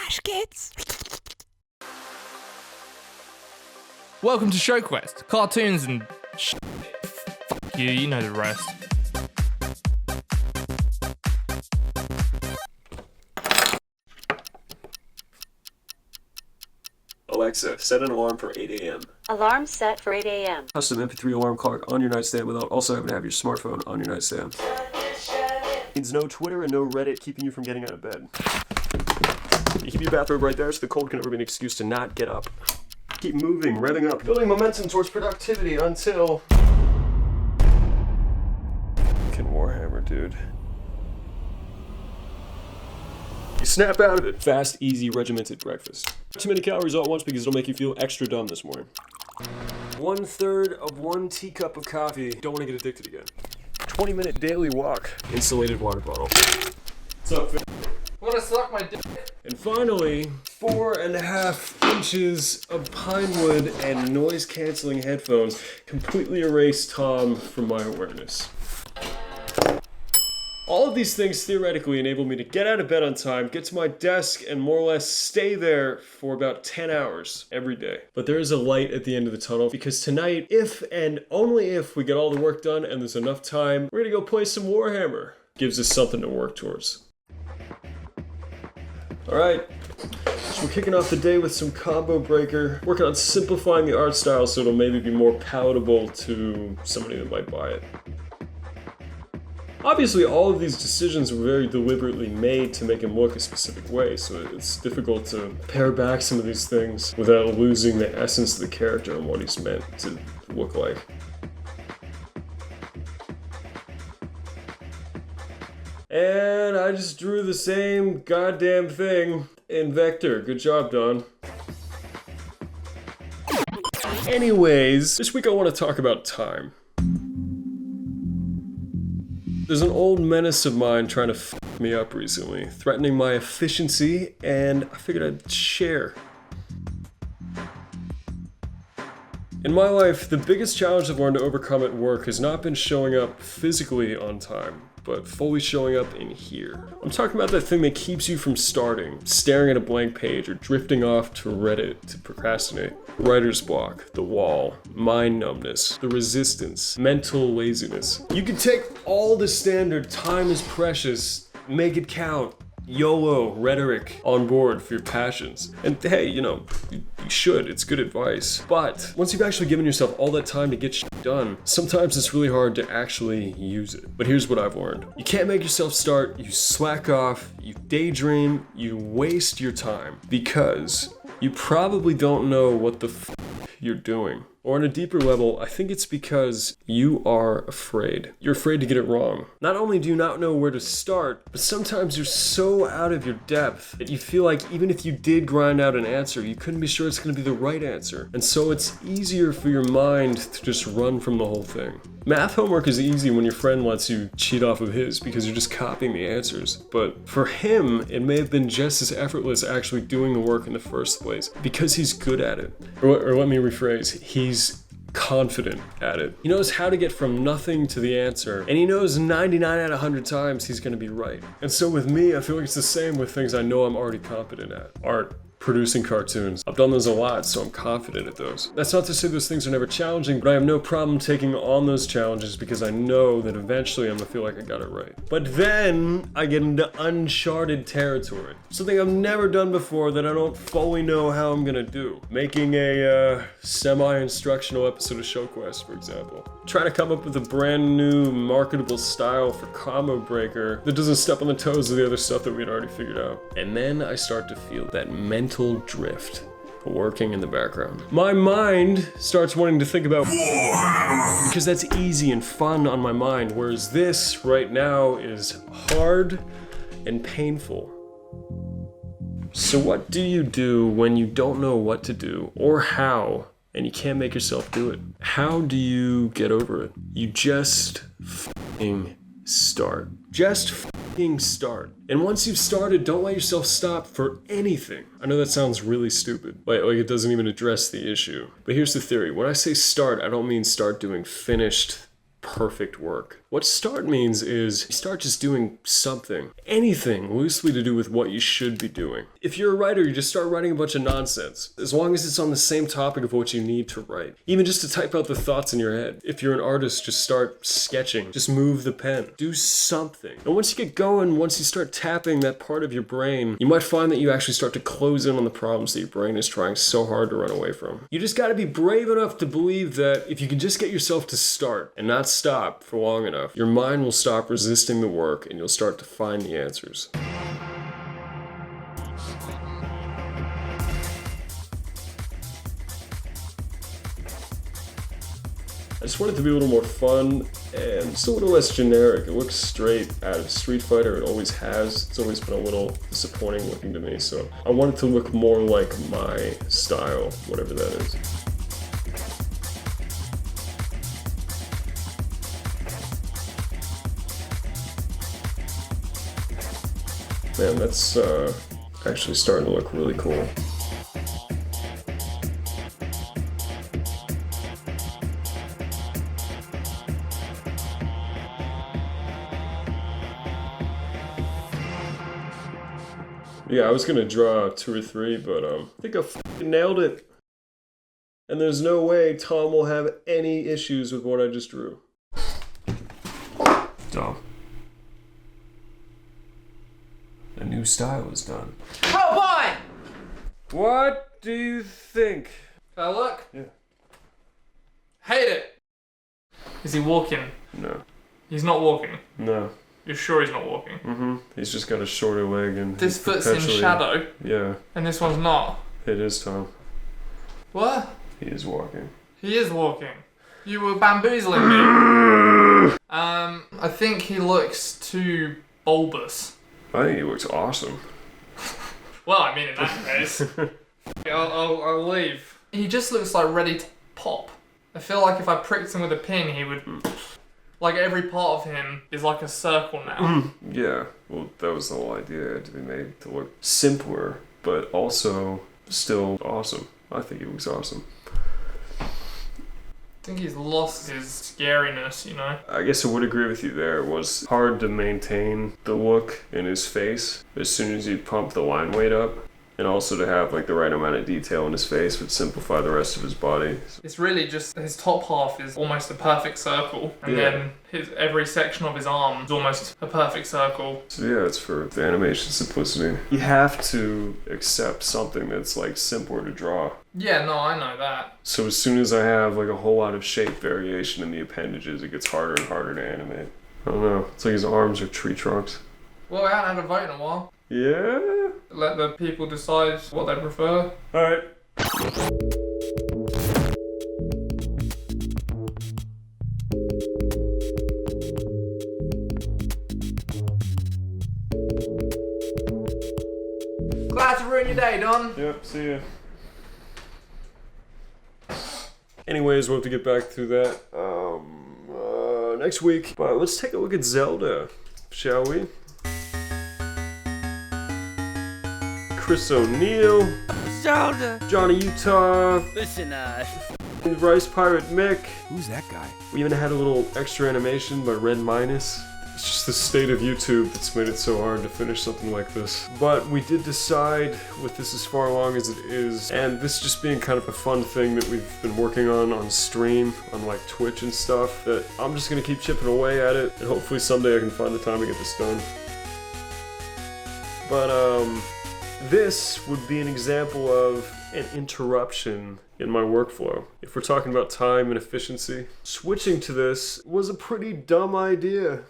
Flashgitz. Welcome to Show Quest. Cartoons and shit. Fuck you, you know the rest. Alexa, set an alarm for 8 a.m. Alarm set for 8 a.m. Custom MP3 alarm clock on your nightstand without also having to have your smartphone on your nightstand. Means no Twitter and no Reddit keeping you from getting out of bed. You keep your bathrobe right there so the cold can never be an excuse to not get up. Keep moving, revving up, building momentum towards productivity until... Fucking Warhammer, dude. You snap out of it. Fast, easy, regimented breakfast. Not too many calories all at once because it'll make you feel extra dumb this morning. 1/3 of 1 teacup of coffee. Don't want to get addicted again. 20-minute daily walk. Insulated water bottle. What's up, Finn? Wanna suck my dick? And finally, 4.5 inches of pine wood and noise-canceling headphones completely erase Tom from my awareness. All of these things theoretically enable me to get out of bed on time, get to my desk, and more or less stay there for about 10 hours every day. But there is a light at the end of the tunnel, because tonight, if and only if we get all the work done and there's enough time, we're gonna go play some Warhammer. Gives us something to work towards. Alright, so we're kicking off the day with some Combo Breaker, working on simplifying the art style so it'll maybe be more palatable to somebody that might buy it. Obviously, all of these decisions were very deliberately made to make him look a specific way, so it's difficult to pare back some of these things without losing the essence of the character and what he's meant to look like. And I just drew the same goddamn thing in vector. Good job, Don. Anyways, this week I want to talk about time. There's an old menace of mine trying to f me up recently, threatening my efficiency, and I figured I'd share. In my life, the biggest challenge I've learned to overcome at work has not been showing up physically on time, but fully showing up in here. I'm talking about that thing that keeps you from starting, staring at a blank page, or drifting off to Reddit to procrastinate. Writer's block, the wall, mind numbness, the resistance, mental laziness. You can take all the standard time is precious, make it count, YOLO rhetoric on board for your passions. And hey, you know, you should, it's good advice. But once you've actually given yourself all that time to get shit done, sometimes it's really hard to actually use it. But here's what I've learned. You can't make yourself start, you slack off, you daydream, you waste your time. Because you probably don't know what the f you're doing. Or on a deeper level, I think it's because you are afraid. You're afraid to get it wrong. Not only do you not know where to start, but sometimes you're so out of your depth that you feel like even if you did grind out an answer, you couldn't be sure it's going to be the right answer. And so it's easier for your mind to just run from the whole thing. Math homework is easy when your friend lets you cheat off of his because you're just copying the answers. But for him, it may have been just as effortless actually doing the work in the first place because he's good at it. Or let me rephrase, he's confident at it. He knows how to get from nothing to the answer, and he knows 99 out of 100 times he's going to be right. And so with me, I feel like it's the same with things I know I'm already competent at. Art. Producing cartoons. I've done those a lot, so I'm confident at those. That's not to say those things are never challenging, but I have no problem taking on those challenges because I know that eventually I'm gonna feel like I got it right. But then I get into uncharted territory. Something I've never done before that I don't fully know how I'm gonna do. Making a semi-instructional episode of Show Quest, for example. Trying to come up with a brand new marketable style for Combo Breaker that doesn't step on the toes of the other stuff that we'd already figured out. And then I start to feel that mental drift working in the background. My mind starts wanting to think about because that's easy and fun on my mind, whereas this right now is hard and painful. So what do you do when you don't know what to do or how and you can't make yourself do it? How do you get over it? You just f***ing start. Just f***ing start. And once you've started, don't let yourself stop for anything. I know that sounds really stupid. Like it doesn't even address the issue. But here's the theory. When I say start, I don't mean start doing finished, perfect work. What start means is you start just doing something, anything loosely to do with what you should be doing. If you're a writer, you just start writing a bunch of nonsense, as long as it's on the same topic of what you need to write. Even just to type out the thoughts in your head. If you're an artist, just start sketching. Just move the pen. Do something. And once you get going, once you start tapping that part of your brain, you might find that you actually start to close in on the problems that your brain is trying so hard to run away from. You just gotta be brave enough to believe that if you can just get yourself to start and not stop for long enough, your mind will stop resisting the work and you'll start to find the answers. I just want it to be a little more fun and just a little less generic. It looks straight out of Street Fighter, it always has. It's always been a little disappointing looking to me, so I want it to look more like my style, whatever that is. Man, that's actually starting to look really cool. Yeah, I was gonna draw 2 or 3, but I think I f***ing nailed it. And there's no way Tom will have any issues with what I just drew. Tom. A new style is done. Oh boy! What do you think? Can I look? Yeah. Hate it. Is he walking? No. He's not walking. No. You're sure he's not walking? Mm-hmm. He's just got a shorter leg and This foot's in shadow. Yeah. And this one's not. It is, Tom. What? He is walking. He is walking. You were bamboozling me. I think he looks too bulbous. I think he looks awesome. Well, I mean, in that case, I'll leave. He just looks like ready to pop. I feel like if I pricked him with a pin, he would. Like every part of him is like a circle now. Yeah, well, that was the whole idea. It had to be made to look simpler, but also still awesome. I think he looks awesome. I think he's lost his scariness, you know? I guess I would agree with you there. It was hard to maintain the look in his face as soon as you pump the line weight up. And also to have like the right amount of detail in his face would simplify the rest of his body. It's really just his top half is almost a perfect circle, and Yeah. then every section of his arm is almost a perfect circle. So yeah, it's for the animation simplicity. You have to accept something that's like simpler to draw. Yeah, no, I know that. So as soon as I have like a whole lot of shape variation in the appendages, it gets harder and harder to animate. I don't know. It's like his arms are tree trunks. Well, we haven't had a vote in a while. Yeah? Let the people decide what they prefer. Alright. Glad to ruin your day, Don. Yep, see ya. Anyways, we'll have to get back to that next week. But let's take a look at Zelda, shall we? Chris O'Neill, Zelda. Johnny Utah, Listen, Rice Pirate Mick. who's that guy? We even had a little extra animation by Red Minus. It's just the state of YouTube that's made it so hard to finish something like this. But we did decide, with this as far along as it is, and this just being kind of a fun thing that we've been working on stream, on like Twitch and stuff, that I'm just gonna keep chipping away at it, and hopefully someday I can find the time to get this done. But this would be an example of an interruption in my workflow. If we're talking about time and efficiency, switching to this was a pretty dumb idea.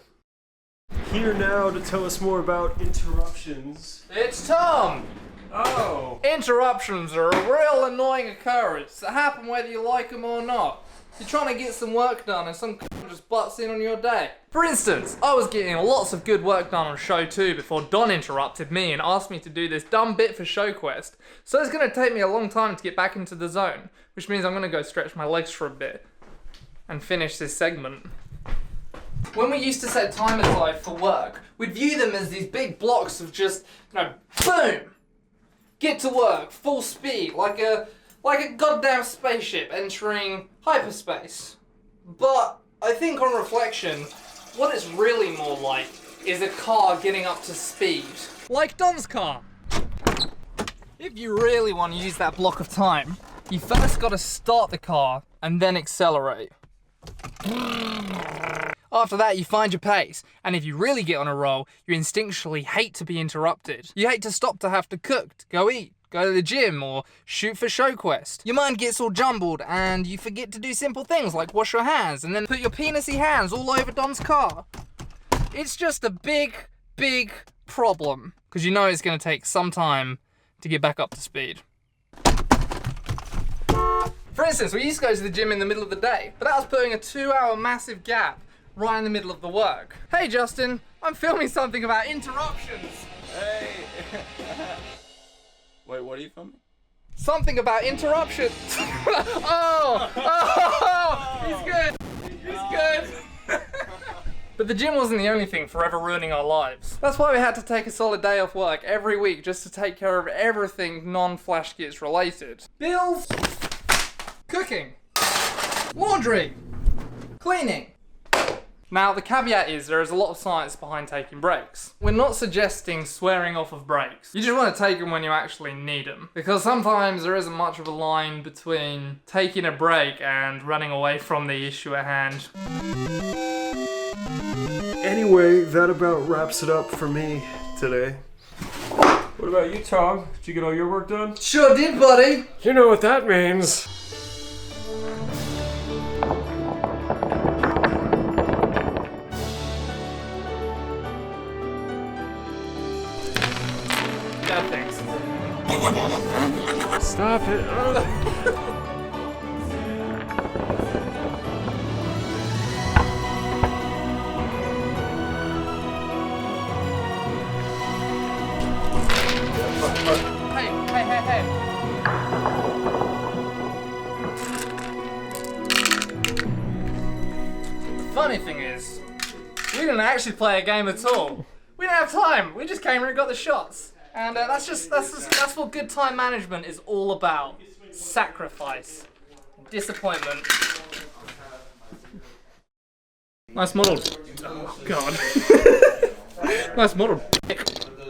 Here now to tell us more about interruptions. It's Tom! Oh! Interruptions are a real annoying occurrence that happen whether you like them or not. You're trying to get some work done and some just butts in on your day. For instance, I was getting lots of good work done on show 2 before Don interrupted me and asked me to do this dumb bit for ShowQuest. So it's going to take me a long time to get back into the zone, which means I'm going to go stretch my legs for a bit and finish this segment. When we used to set timers live for work, we'd view them as these big blocks of just, boom! Get to work, full speed, like a goddamn spaceship entering hyperspace. But I think on reflection, What it's really more like is a car getting up to speed. Like Don's car. If you really want to use that block of time, you first got to start the car and then accelerate. After that, you find your pace, and if you really get on a roll, you instinctually hate to be interrupted. You hate to stop to have to cook, to go eat, go to the gym, or shoot for show quest. Your mind gets all jumbled, and you forget to do simple things like wash your hands, and then put your penisy hands all over Don's car. It's just a big, big problem, because you know it's going to take some time to get back up to speed. For instance, we used to go to the gym in the middle of the day, but that was putting a 2-hour massive gap right in the middle of the work. Hey Justin, I'm filming something about interruptions. Hey! Wait, what are you filming? Something about interruptions. oh, he's good. He's good. But the gym wasn't the only thing forever ruining our lives. That's why we had to take a solid day off work every week just to take care of everything non-Flashgitz related. Bills, cooking, laundry, cleaning. Now, the caveat is there is a lot of science behind taking breaks. We're not suggesting swearing off of breaks. You just want to take them when you actually need them. Because sometimes there isn't much of a line between taking a break and running away from the issue at hand. Anyway, that about wraps it up for me today. What about you, Tom? Did you get all your work done? Sure did, buddy. You know what that means. Yeah, thanks. Stop it. Hey. The funny thing is, we didn't actually play a game at all. We didn't have time. We just came here and got the shots. And that's what good time management is all about. Sacrifice. Disappointment. Nice model. Oh, God. Nice model.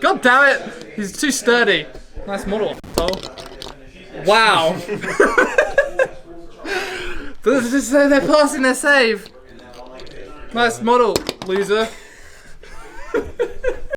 God damn it! He's too sturdy. Nice model. Wow. They're passing their save. Nice model, loser.